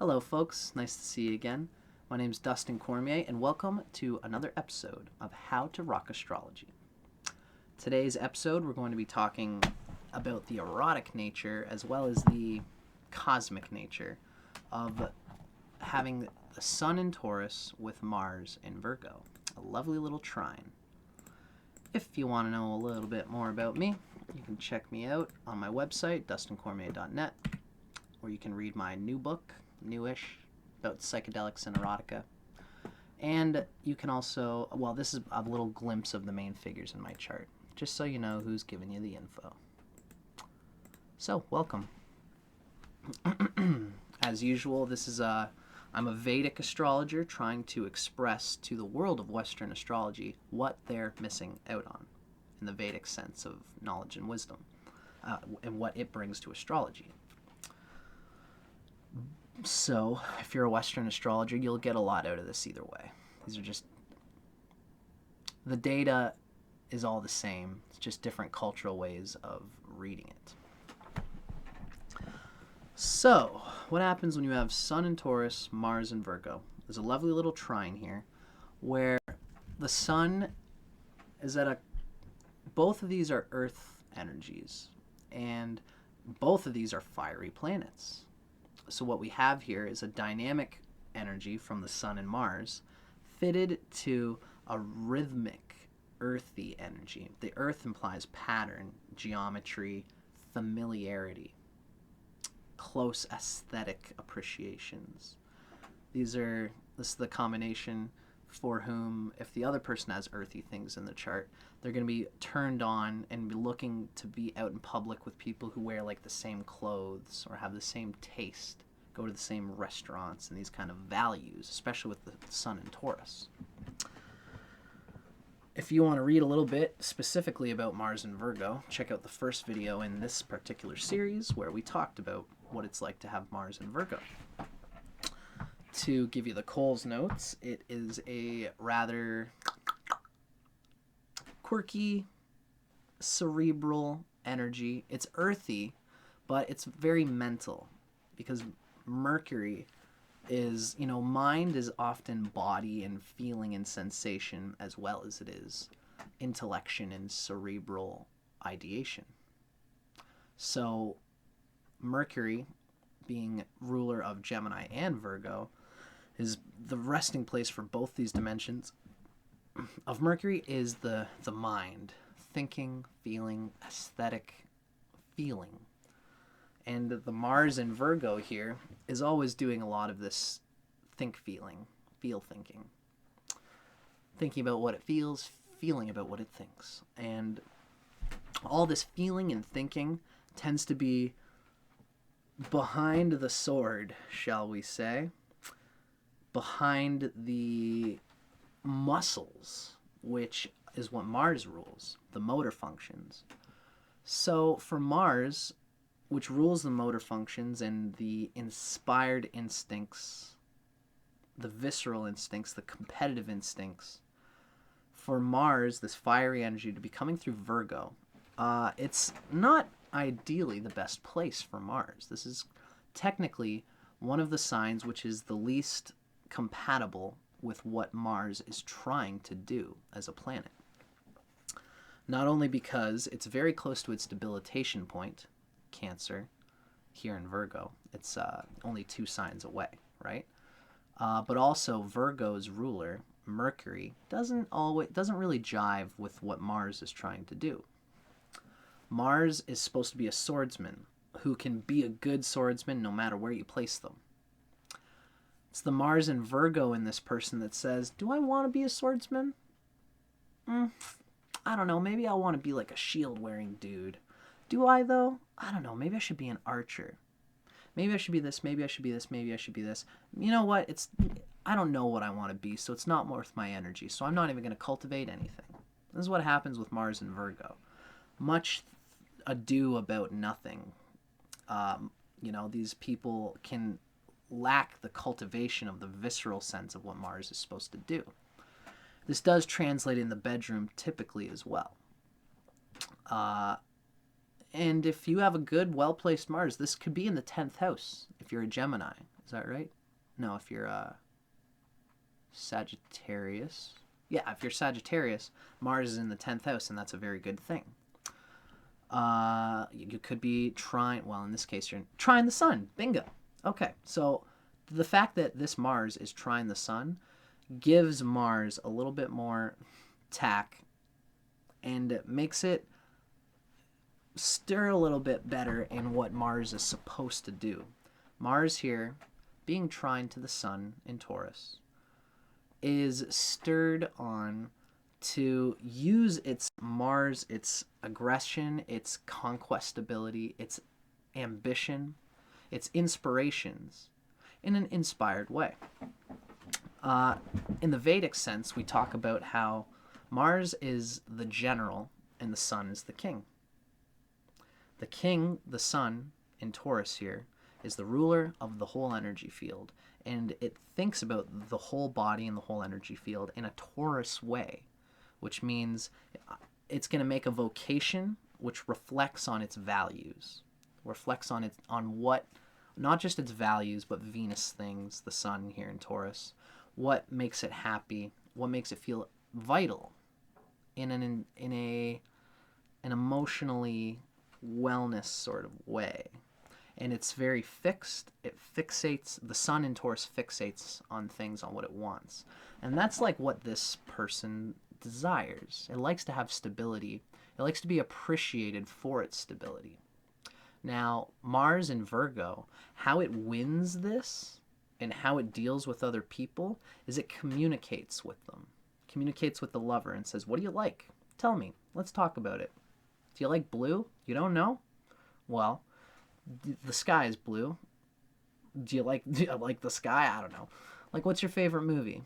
Hello, folks. Nice to see you again. My name is Dustin Cormier, and welcome to another episode of How to Rock Astrology. Today's episode, we're going to be talking about the erotic nature as well as the cosmic nature of having the Sun in Taurus with Mars in Virgo. A lovely little trine. If you want to know a little bit more about me, you can check me out on my website, dustincormier.net, where you can read my new book, newish, about psychedelics and erotica. And you can also, well, this is a little glimpse of the main figures in my chart, just so you know who's giving you the info. So, welcome. As usual, I'm a Vedic astrologer trying to express to the world of Western astrology what they're missing out on in the Vedic sense of knowledge and wisdom, and what it brings to astrology. So, if you're a Western astrologer, you'll get a lot out of this either way. These are just... the data is all the same. It's just different cultural ways of reading it. So, what happens when you have Sun in Taurus, Mars in Virgo? There's a lovely little trine here where the Sun is at a... both of these are Earth energies, and both of these are fiery planets. So what we have here is a dynamic energy from the Sun and Mars fitted to a rhythmic, earthy energy. The Earth implies pattern, geometry, familiarity, close aesthetic appreciations. This is the combination for whom, if the other person has earthy things in the chart, they're going to be turned on and be looking to be out in public with people who wear like the same clothes or have the same taste, go to the same restaurants, and these kind of values, especially with the Sun in Taurus. If you want to read a little bit specifically about Mars and Virgo, check out the first video in this particular series where we talked about what it's like to have Mars and Virgo. To give you the Coles notes, it is a rather quirky, cerebral energy. It's earthy, but it's very mental, because Mercury is, mind is often body and feeling and sensation as well as it is intellection and cerebral ideation. So Mercury, being ruler of Gemini and Virgo, is the resting place for both these dimensions of Mercury is the mind, thinking, feeling, aesthetic feeling. And the Mars in Virgo here is always doing a lot of this feel thinking. Thinking about what it feels, feeling about what it thinks. And all this feeling and thinking tends to be behind the sword, shall we say, behind the muscles, which is what Mars rules, the motor functions. So for Mars, which rules the motor functions and the inspired instincts, the visceral instincts, the competitive instincts, for Mars, this fiery energy to be coming through Virgo, it's not ideally the best place for Mars. This is technically one of the signs which is the least compatible with what Mars is trying to do as a planet. Not only because it's very close to its debilitation point, Cancer, here in Virgo. It's only 2 signs away, right? But also Virgo's ruler, Mercury, doesn't really jive with what Mars is trying to do. Mars is supposed to be a swordsman who can be a good swordsman no matter where you place them. It's the Mars and Virgo in this person that says, do I want to be a swordsman? I don't know. Maybe I want to be like a shield-wearing dude. Do I, though? I don't know. Maybe I should be an archer. Maybe I should be this. Maybe I should be this. Maybe I should be this. You know what? I don't know what I want to be, so it's not worth my energy. So I'm not even going to cultivate anything. This is what happens with Mars and Virgo. Much ado about nothing. These people can lack the cultivation of the visceral sense of what Mars is supposed to do. This does translate in the bedroom typically as well. And if you have a good, well-placed Mars, this could be in the 10th house if you're a Gemini. Is that right? No, if you're Sagittarius. Yeah, if you're Sagittarius, Mars is in the 10th house, and that's a very good thing. You could be trying, well, in this case, you're trying the sun. Bingo. Okay, so the fact that this Mars is trying the sun gives Mars a little bit more tack and makes it stir a little bit better in what Mars is supposed to do. Mars here, being trine to the sun in Taurus, is stirred on to use its Mars, its aggression, its conquest ability, its ambition, its inspirations in an inspired way. In the Vedic sense, we talk about how Mars is the general and the sun is the king. The king, the sun, in Taurus here, is the ruler of the whole energy field, and it thinks about the whole body and the whole energy field in a Taurus way, which means it's going to make a vocation which reflects on its values, reflects on what, not just its values, but Venus things, the sun here in Taurus, what makes it happy, what makes it feel vital in an emotionally wellness sort of way. And it's very fixed. It fixates, the sun in Taurus fixates on things, on what it wants. And that's like what this person desires. It likes to have stability. It likes to be appreciated for its stability. Now, Mars in Virgo, how it wins this and how it deals with other people is it communicates with them. Communicates with the lover and says, what do you like? Tell me. Let's talk about it. Do you like blue? You don't know? Well, the sky is blue. Do you like the sky? I don't know. Like, what's your favorite movie?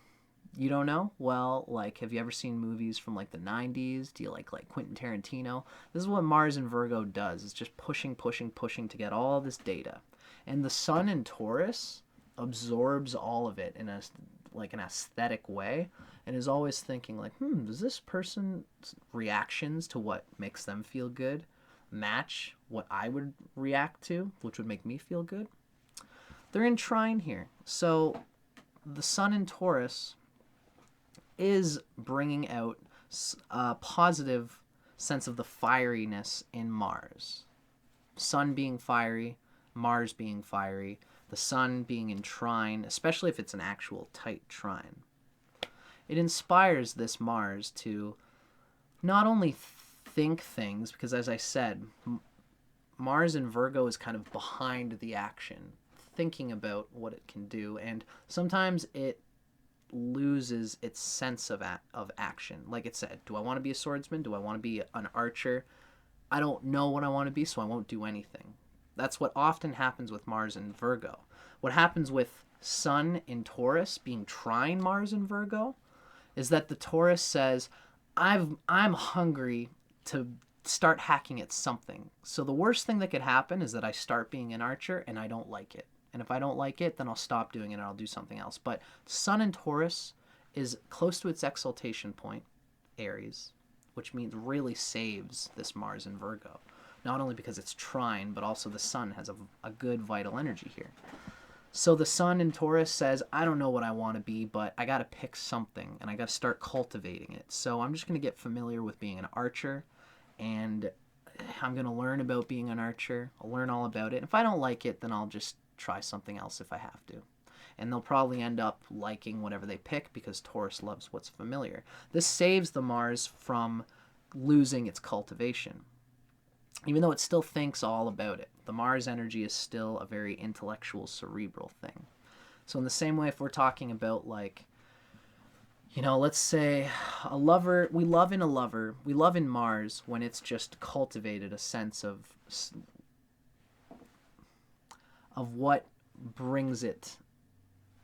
You don't know? Well, like, have you ever seen movies from like the 90s? Do you like Quentin Tarantino? This is what Mars in Virgo does. It's just pushing to get all this data. And the sun in Taurus absorbs all of it in an aesthetic way and is always thinking like, does this person's reactions to what makes them feel good match what I would react to, which would make me feel good? They're in trine here. So the sun in Taurus is bringing out a positive sense of the fieriness in Mars. Sun being fiery, Mars being fiery, the sun being in trine, especially if it's an actual tight trine. It inspires this Mars to not only think things, because as I said, Mars in Virgo is kind of behind the action, thinking about what it can do, and sometimes it loses its sense of action. Like it said, do I want to be a swordsman? Do I want to be an archer? I don't know what I want to be, so I won't do anything. That's what often happens with Mars in Virgo. What happens with Sun in Taurus being trine Mars in Virgo is that the Taurus says, I'm hungry to start hacking at something. So the worst thing that could happen is that I start being an archer and I don't like it. And if I don't like it, then I'll stop doing it and I'll do something else. But Sun in Taurus is close to its exaltation point, Aries, which means really saves this Mars in Virgo. Not only because it's trine, but also the sun has a good vital energy here. So the sun in Taurus says, I don't know what I want to be, but I got to pick something, and I got to start cultivating it. So I'm just going to get familiar with being an archer, and I'm going to learn about being an archer. I'll learn all about it. If I don't like it, then I'll just try something else if I have to. And they'll probably end up liking whatever they pick because Taurus loves what's familiar. This saves the Mars from losing its cultivation. Even though it still thinks all about it. The Mars energy is still a very intellectual, cerebral thing. So in the same way, if we're talking about like, let's say a lover, we love in Mars when it's just cultivated a sense of what brings it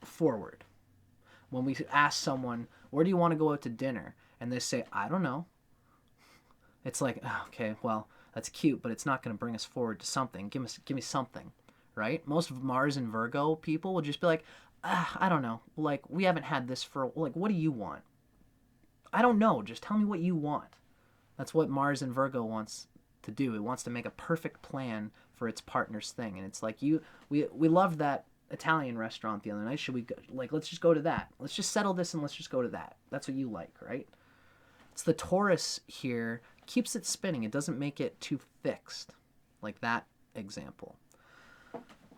forward. When we ask someone, where do you want to go out to dinner? And they say, I don't know. It's like, okay, well, that's cute, but it's not going to bring us forward to something. Give me something, right? Most of Mars and Virgo people will just be like, I don't know. Like, we haven't had this for, like, what do you want? I don't know. Just tell me what you want. That's what Mars and Virgo wants to do. It wants to make a perfect plan for its partner's thing. And it's like, we love that Italian restaurant the other night. Should we go? Like, let's just go to that. Let's just settle this and let's just go to that. That's what you like, right? It's the Taurus here keeps it spinning. It doesn't make it too fixed, like that example.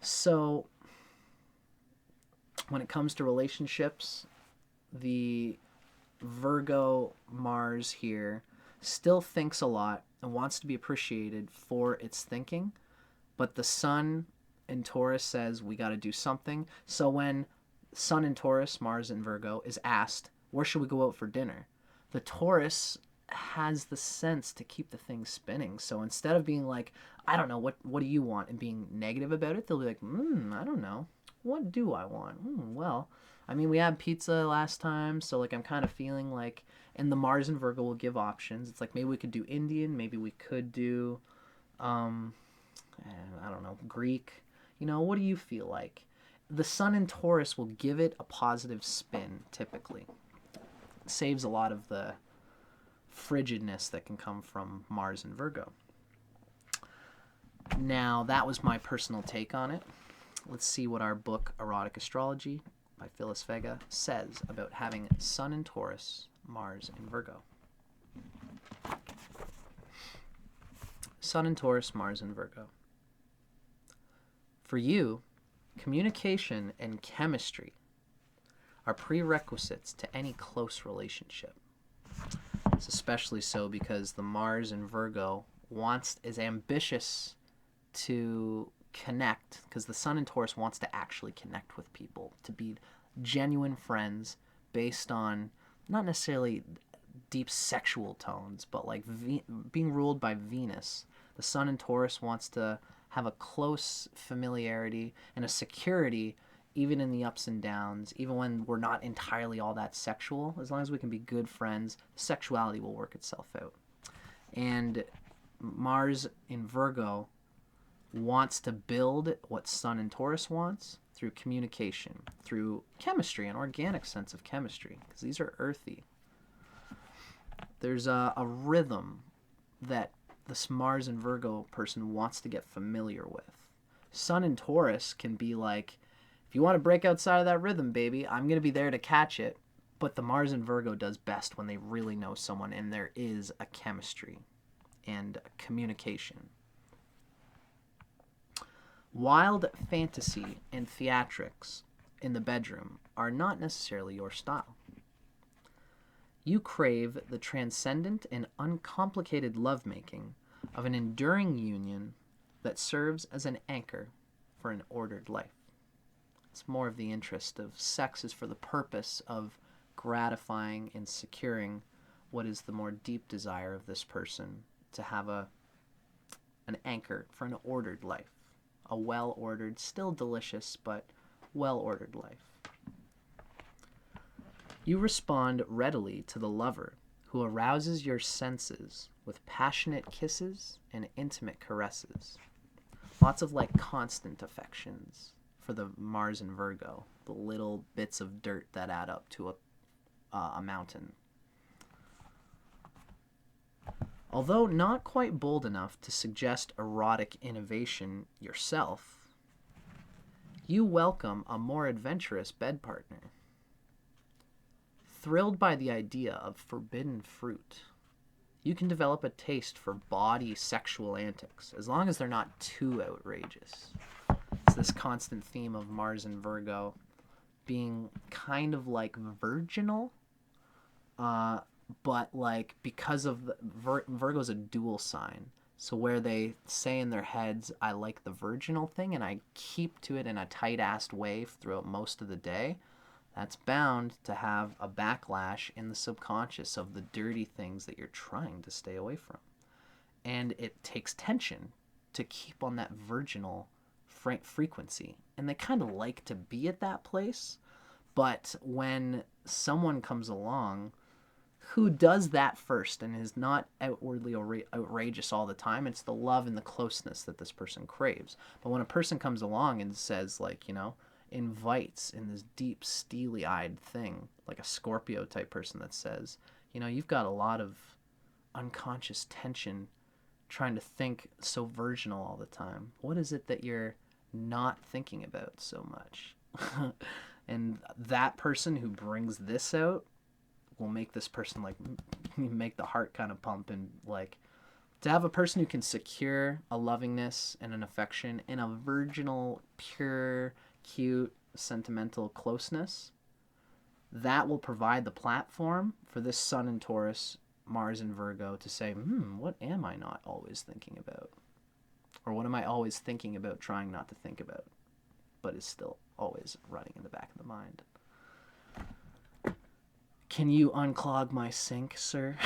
So when it comes to relationships, the Virgo Mars here still thinks a lot and wants to be appreciated for its thinking, but the Sun in Taurus says we got to do something. So when Sun in Taurus, Mars in Virgo, is asked, where should we go out for dinner? The Taurus has the sense to keep the thing spinning. So instead of being like, I don't know, what do you want? And being negative about it, they'll be like, I don't know. What do I want? Well, I mean, we had pizza last time, so like I'm kind of feeling like, and the Mars and Virgo will give options. It's like maybe we could do Indian, maybe we could do, I don't know, Greek. You know, what do you feel like? The Sun in Taurus will give it a positive spin, typically. It saves a lot of the frigidness that can come from Mars and Virgo. Now, that was my personal take on it. Let's see what our book, Erotic Astrology, by Phyllis Vega, says about having Sun in Taurus, Mars in Virgo. Sun in Taurus, Mars in Virgo. For you, communication and chemistry are prerequisites to any close relationship. It's especially so because the Mars in Virgo is ambitious to connect, because the Sun in Taurus wants to actually connect with people, to be genuine friends based on not necessarily deep sexual tones, but like being ruled by Venus. The Sun in Taurus wants to have a close familiarity and a security even in the ups and downs, even when we're not entirely all that sexual. As long as we can be good friends, sexuality will work itself out. And Mars in Virgo wants to build what Sun in Taurus wants through communication, through chemistry, an organic sense of chemistry, because these are earthy. There's a rhythm that this Mars and Virgo person wants to get familiar with. Sun in Taurus can be like, if you want to break outside of that rhythm, baby, I'm going to be there to catch it. But the Mars in Virgo does best when they really know someone and there is a chemistry and communication. Wild fantasy and theatrics in the bedroom are not necessarily your style. You crave the transcendent and uncomplicated lovemaking of an enduring union that serves as an anchor for an ordered life. It's more of the interest of sex is for the purpose of gratifying and securing what is the more deep desire of this person to have an anchor for an ordered life. A well-ordered, still delicious, but well-ordered life. You respond readily to the lover who arouses your senses with passionate kisses and intimate caresses. Lots of like constant affections for the Mars and Virgo, the little bits of dirt that add up to a mountain. Although not quite bold enough to suggest erotic innovation yourself, you welcome a more adventurous bed partner. Thrilled by the idea of forbidden fruit, you can develop a taste for bawdy sexual antics, as long as they're not too outrageous. It's this constant theme of Mars and Virgo being kind of like virginal, but like because of Virgo's a dual sign, so where they say in their heads, I like the virginal thing and I keep to it in a tight-assed way throughout most of the day, that's bound to have a backlash in the subconscious of the dirty things that you're trying to stay away from. And it takes tension to keep on that virginal frequency. And they kind of like to be at that place. But when someone comes along who does that first and is not outwardly outrageous all the time, it's the love and the closeness that this person craves. But when a person comes along and says, like, you know, invites in this deep, steely-eyed thing, like a Scorpio type person that says, you know, you've got a lot of unconscious tension trying to think so virginal all the time. What is it that you're not thinking about so much. And that person who brings this out will make this person like make the heart kind of pump, and like to have a person who can secure a lovingness and an affection and a virginal, pure, cute, sentimental closeness, that will provide the platform for this Sun in Taurus, Mars in Virgo to say, what am I not always thinking about? Or what am I always thinking about trying not to think about, but is still always running in the back of the mind? Can you unclog my sink, sir?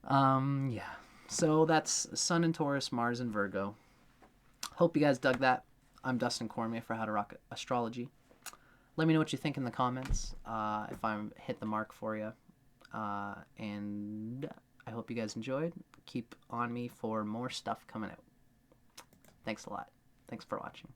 Yeah. So that's Sun in Taurus, Mars in Virgo. Hope you guys dug that. I'm Dustin Cormier for How to Rock Astrology. Let me know what you think in the comments, if I hit the mark for you. And I hope you guys enjoyed. Keep on me for more stuff coming out. Thanks a lot. Thanks for watching.